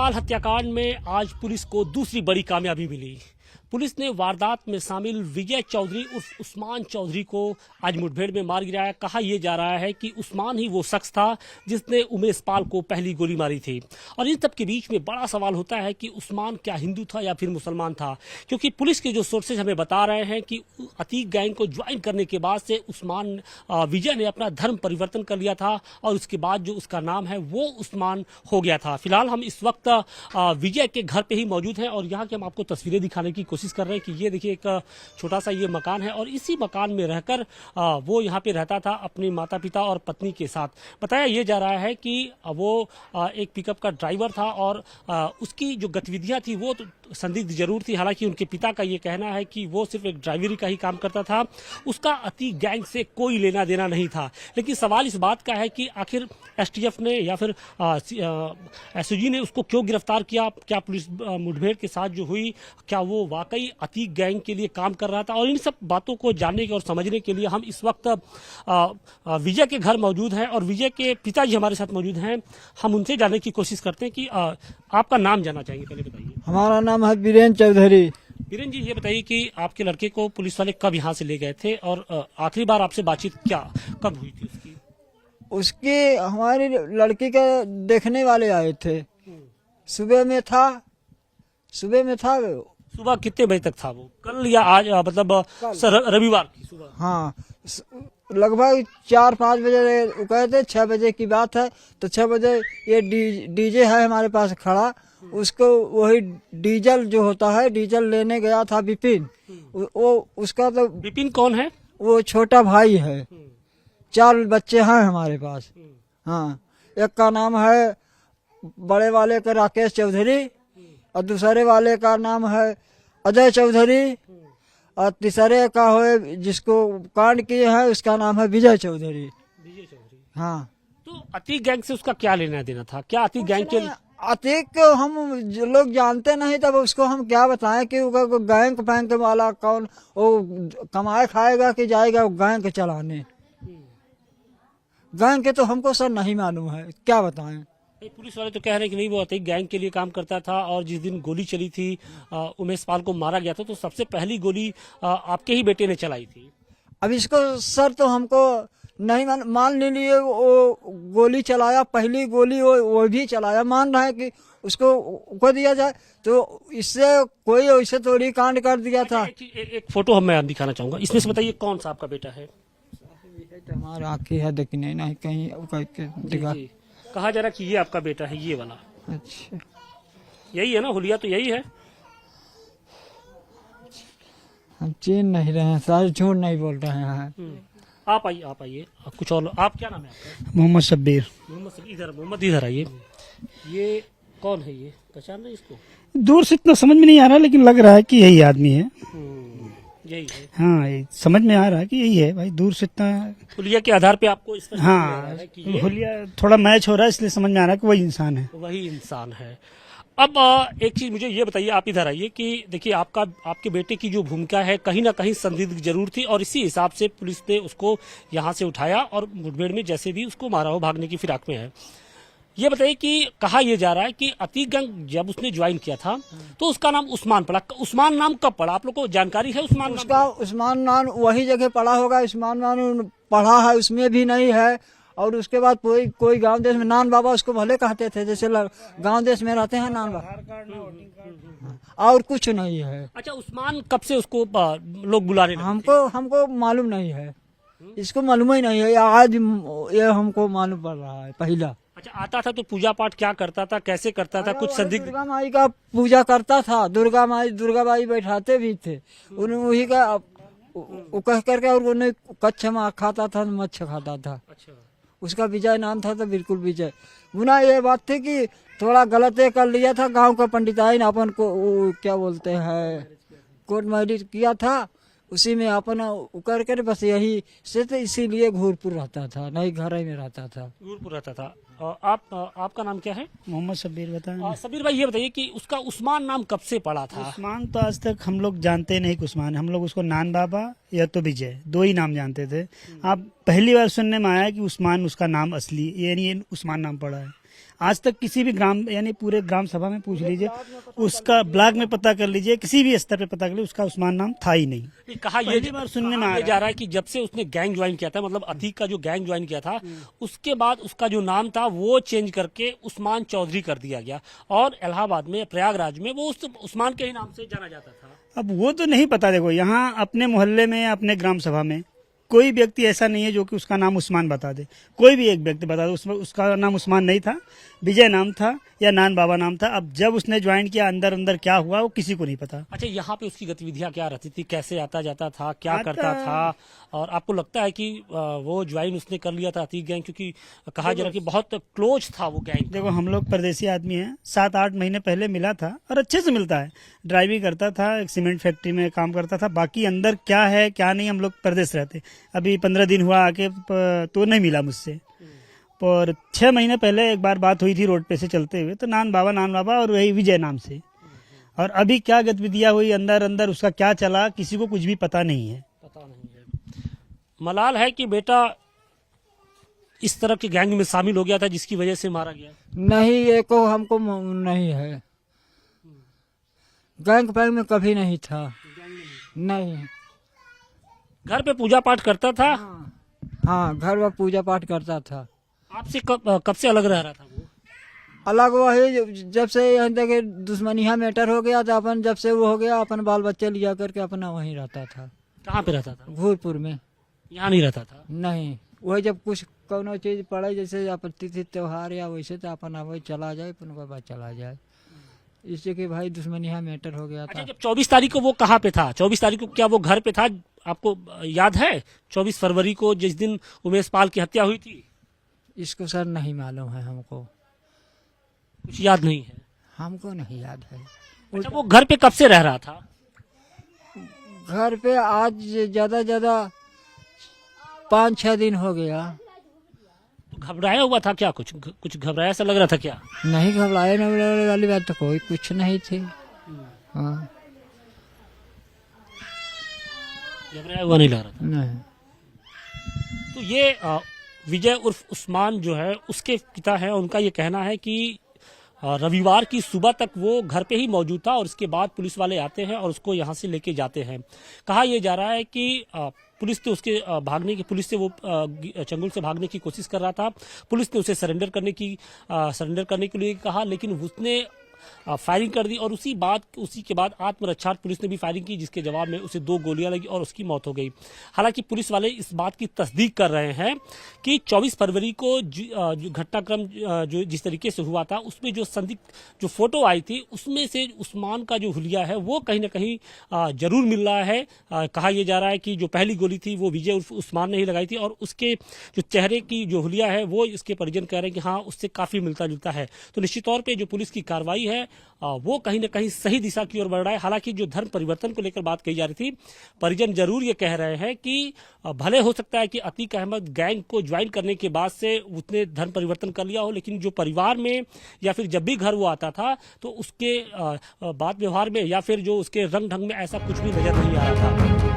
उमेशपाल हत्याकांड में आज पुलिस को दूसरी बड़ी कामयाबी मिली। पुलिस ने वारदात में शामिल विजय चौधरी उर्फ उस्मान चौधरी को आज मुठभेड़ में मार गिराया। कहा यह जा रहा है कि उस्मान ही वो शख्स था जिसने उमेशपाल को पहली गोली मारी थी। और इन सब के बीच में बड़ा सवाल होता है कि उस्मान क्या हिंदू था या फिर मुसलमान था, क्योंकि पुलिस के जो सोर्सेज हमें बता रहे हैं कि अतीक गैंग को ज्वाइन करने के बाद से उस्मान विजय ने अपना धर्म परिवर्तन कर लिया था और उसके बाद जो उसका नाम है वो उस्मान हो गया था। फिलहाल हम इस वक्त विजय के घर पे ही मौजूद हैं और यहाँ की हम आपको तस्वीरें दिखाने की कोशिश कर रहे हैं कि ये देखिए एक छोटा सा ये मकान है और इसी मकान में रहकर वो यहाँ पे रहता था अपने माता पिता और पत्नी के साथ। बताया ये जा रहा है कि वो एक पिकअप का ड्राइवर था और उसकी जो गतिविधियां थी वो तो संदिग्ध जरूर थी। हालांकि उनके पिता का ये कहना है कि वो सिर्फ एक ड्राइवरी का ही काम करता था, उसका अतीक गैंग से कोई लेना देना नहीं था। लेकिन सवाल इस बात का है कि आखिर एसटीएफ ने या फिर एसओजी ने उसको क्यों गिरफ्तार किया? क्या पुलिस मुठभेड़ के साथ जो हुई क्या वो वाकई अतीक गैंग के लिए काम कर रहा था? और इन सब बातों को जानने और समझने के लिए हम इस वक्त विजय के घर मौजूद हैं और विजय के पिताजी हमारे साथ मौजूद हैं। हम उनसे जानने की कोशिश करते हैं कि आपका नाम जानना चाहेंगे, पहले बताइए। हमारा नाम है बीरेन चौधरी। बीरेन जी, ये बताइए कि आपके लड़के को पुलिस वाले कब यहाँ से ले गए थे और आखिरी बार आपसे बातचीत कब हुई थी उसकी? उसकी हमारी लड़की के देखने वाले आए थे। सुबह में था। सुबह कितने बजे तक था वो? कल या आज, मतलब रविवार की सुबह? हाँ, लगभग 4-5 बजे वो कहते 6 बजे की बात है। तो 6 बजे ये डीजे है हमारे पास खड़ा, उसको वही डीजल जो होता है डीजल लेने गया था विपिन। वो उसका तो विपिन कौन है? वो छोटा भाई है। 4 बच्चे हैं हमारे पास। हाँ, एक का नाम है बड़े वाले का राकेश चौधरी और दूसरे वाले का नाम है अजय चौधरी और तीसरे का है जिसको कांड किए हैं उसका नाम है विजय चौधरी। हाँ, तो अतीक गैंग से उसका क्या लेना देना था? क्या अतीक गैंग के अतीक हम जो लोग जानते नहीं तब उसको हम क्या बताएं कि गैंग वाला कौन वो कमाए खाएगा कि जाएगा गैंग चलाने? गैंग के तो हमको सर नहीं मालूम है, क्या बताएं। पुलिस वाले तो कह रहे हैं कि नहीं, वो अतीक गैंग के लिए काम करता था और जिस दिन गोली चली थी उमेशपाल को मारा गया था तो सबसे पहली गोली आपके ही बेटे ने चलाई थी। अब इसको सर तो हमको नहीं मान लीजिए वो गोली चलाया, पहली गोली वो भी चलाया, मान रहा है कि उसको दिया जाए तो इससे कोई वैसे थोड़ी कांड कर दिया था। एक फोटो मैं दिखाना चाहूंगा, इसमें से बताइए कौन सा आपका बेटा है? हमारा आँखी है देखने नहीं कहीं दिखा। कहा जा रहा कि ये आपका बेटा है, ये वाला। अच्छा, यही है ना? हुलिया तो यही है। हम चीन नहीं रहे हैं सर, झूठ नहीं बोल रहे हैं। आप आइए कुछ और। आप क्या नाम है आपका? मोहम्मद शब्बीर। मोहम्मद इधर आइए। ये कौन है? ये पहचान रहे इसको? दूर से इतना समझ में नहीं आ रहा लेकिन लग रहा है कि यही आदमी है। यही है? हाँ, समझ में आ रहा है कि यही है भाई, दूर से इतना हुलिया के आधार पे आपको इस हाँ हुलिया थोड़ा मैच हो रहा है इसलिए समझ में आ रहा है कि वही इंसान है। वही इंसान है। अब एक चीज मुझे ये बताइए, आप इधर आइए कि देखिए आपके बेटे की जो भूमिका है कहीं ना कहीं संदिग्ध जरूर थी और इसी हिसाब से पुलिस ने उसको यहाँ से उठाया और मुठभेड़ में जैसे भी उसको मारा हो, भागने की फिराक में है। ये बताइए कि कहा यह जा रहा है कि अतीक गैंग जब उसने ज्वाइन किया था तो उसका नाम उस्मान पड़ा। उस्मान नाम कब पड़ा? आप लोग को जानकारी है उस्मान नाम? उसका उस्मान नाम वही जगह पड़ा होगा, उस्मान नाम पढ़ा है उसमें भी नहीं है। और उसके बाद कोई गांव देश में नान बाबा उसको भले कहते थे, जैसे गांव देश में रहते हैं नान बाबा, और कुछ नहीं है। अच्छा, उस्मान कब से उसको लोग बुला रहे? हमको मालूम नहीं है, इसको मालूम ही नहीं है। आज ये हमको मालूम पड़ रहा है पहला। अच्छा, आता था तो पूजा पाठ क्या करता था, कैसे करता था? कुछ संदिग्ध? दुर्गा माई का पूजा करता था, दुर्गा माई बैठाते भी थे वही का वो कह करके, और उन्हें कच्छ में खाता था, मच्छ खाता था। अच्छा, उसका विजय नाम था तो बिल्कुल विजय। गुना ये बात थी कि थोड़ा गलत कर लिया था, गांव का पंडिताई ने अपन को क्या बोलते हैं कोर्ट मैरिज किया था, उसी में अपन कर कर बस यही से तो इसीलिए घूरपुर रहता था, नहीं घर में रहता था। घूरपुर रहता था। आपका नाम क्या है? मोहम्मद शब्बीर। बताएं सबीर भाई, ये बताइए कि उसका उस्मान नाम कब से पड़ा था? उस्मान तो आज तक हम लोग जानते नहीं कि उस्मान, हम लोग उसको नान बाबा या तो विजय, 2 ही नाम जानते थे। आप पहली बार सुनने में आया कि उस्मान उसका नाम असली, यानी उस्मान नाम पड़ा है। आज तक किसी भी ग्राम यानी पूरे ग्राम सभा में पूछ लीजिए, उसका ब्लॉक में पता कर लीजिए, किसी भी स्तर पे पता कर लीजिए, उसका उस्मान नाम था ही नहीं। कहा ये पहली बार सुनने में आ जा रहा है कि जब से उसने गैंग ज्वाइन किया था, मतलब अतीक का जो गैंग ज्वाइन किया था, उसके बाद उसका जो नाम था वो चेंज करके उस्मान चौधरी कर दिया गया और इलाहाबाद में, प्रयागराज में वो उस्मान के ही नाम से जाना जाता था। अब वो तो नहीं पता। देखो, यहाँ अपने मोहल्ले में, अपने ग्राम सभा में कोई व्यक्ति ऐसा नहीं है जो कि उसका नाम उस्मान बता दे। कोई भी एक व्यक्ति बता दे उसका नाम उस्मान नहीं था, विजय नाम था या नान बाबा नाम था। अब जब उसने ज्वाइन किया, अंदर अंदर क्या हुआ वो किसी को नहीं पता। अच्छा, यहाँ पे उसकी गतिविधियां क्या रहती थी, कैसे आता जाता था, क्या करता था, और आपको लगता है कि वो ज्वाइन उसने कर लिया था अतीक गैंग, क्योंकि कहा जा रहा कि बहुत क्लोज था वो गैंग? देखो, हम लोग परदेसी आदमी हैं, 7-8 महीने पहले मिला था और अच्छे से मिलता है। ड्राइविंग करता था, एक सीमेंट फैक्ट्री में काम करता था। बाकी अंदर क्या है क्या नहीं, हम लोग परदेश रहते। अभी 15 दिन हुआ आके तो नहीं मिला मुझसे। और 6 महीने पहले एक बार बात हुई थी रोड पे से चलते हुए, तो नान बाबा और वही विजय नाम से। और अभी क्या गतिविधियां हुई अंदर अंदर, उसका क्या चला, किसी को कुछ भी पता नहीं है। मलाल है कि बेटा इस तरह के गैंग में शामिल हो गया था जिसकी वजह से मारा गया? नहीं, ये को हमको नहीं है, गैंग पैंग में कभी नहीं था। नहीं। घर पे पूजा पाठ करता था? हाँ, घर में पूजा पाठ करता था। आपसे कब से अलग रह रहा था वो? अलग वही जब से यहाँ तक दुश्मनिया मैटर हो गया था, अपन जब से वो हो गया, अपन बाल बच्चे लिया करके अपना वहीं रहता था। कहाँ पे रहता था? भूलपुर में। यहाँ नहीं रहता था? नहीं, वही जब कुछ कोनो चीज पड़े, जैसे आपत्ति थी त्योहार या वैसे, तो अपन वही चला जाए, अपन के बाद चला जाए। इससे कि भाई दुश्मनिया मैटर हो गया था। अच्छा, जब 24 तारीख को वो कहाँ पे था? 24 तारीख को क्या वो घर पे था? आपको याद है 24 फरवरी को जिस दिन उमेश पाल की हत्या हुई थी? इसको सर नहीं मालूम है, हमको कुछ याद नहीं है? हमको नहीं याद है। अच्छा, वो घर पे कब से रह रहा था? घर पे आज ज्यादा 5-6 दिन हो गया। घबराया हुआ था क्या? कुछ घबराया सा लग रहा था क्या? नहीं, घबराए न वाली बात तो कोई कुछ नहीं थी। हाँ, घबराया हुआ नहीं लग रहा था। नहीं। तो ये विजय उर्फ उस्मान जो है, उसके पिता है, उनका ये कहना है कि रविवार की सुबह तक वो घर पे ही मौजूद था और उसके बाद पुलिस वाले आते हैं और उसको यहाँ से लेके जाते हैं। कहा यह जा रहा है कि पुलिस ने उसके पुलिस से वो चंगुल से भागने की कोशिश कर रहा था। पुलिस ने उसे सरेंडर करने के लिए कहा, लेकिन उसने फायरिंग कर दी और उसी के बाद आत्मरक्षार्थ पुलिस ने भी फायरिंग की, जिसके जवाब में उसे 2 गोलियां लगी और उसकी मौत हो गई। हालांकि पुलिस वाले इस बात की तस्दीक कर रहे हैं कि 24 फरवरी को जो घटनाक्रम जो जिस तरीके से हुआ था, उसमें जो संदिग्ध जो फोटो आई थी, उसमें से उस्मान का जो हुलिया है वो कहीं ना कहीं जरूर मिल रहा है। कहा यह जा रहा है कि जो पहली गोली थी वो विजय उर्फ उस्मान ने ही लगाई थी और उसके जो चेहरे की जो हुलिया है वो इसके परिजन कह रहे हैं कि हाँ, उससे काफी मिलता जुलता है। तो निश्चित तौर पर जो पुलिस की कार्रवाई है वो कहीं ना कहीं सही दिशा की ओर बढ़ रहा है। हालांकि जो धर्म परिवर्तन को लेकर बात कही जा रही थी, परिजन जरूर ये कह रहे हैं कि भले हो सकता है कि अतीक अहमद गैंग को ज्वाइन करने के बाद से उसने धर्म परिवर्तन कर लिया हो, लेकिन जो परिवार में या फिर जब भी घर वो आता था तो उसके बात व्यवहार में या फिर जो उसके रंग ढंग में ऐसा कुछ भी नजर नहीं आ रहा था।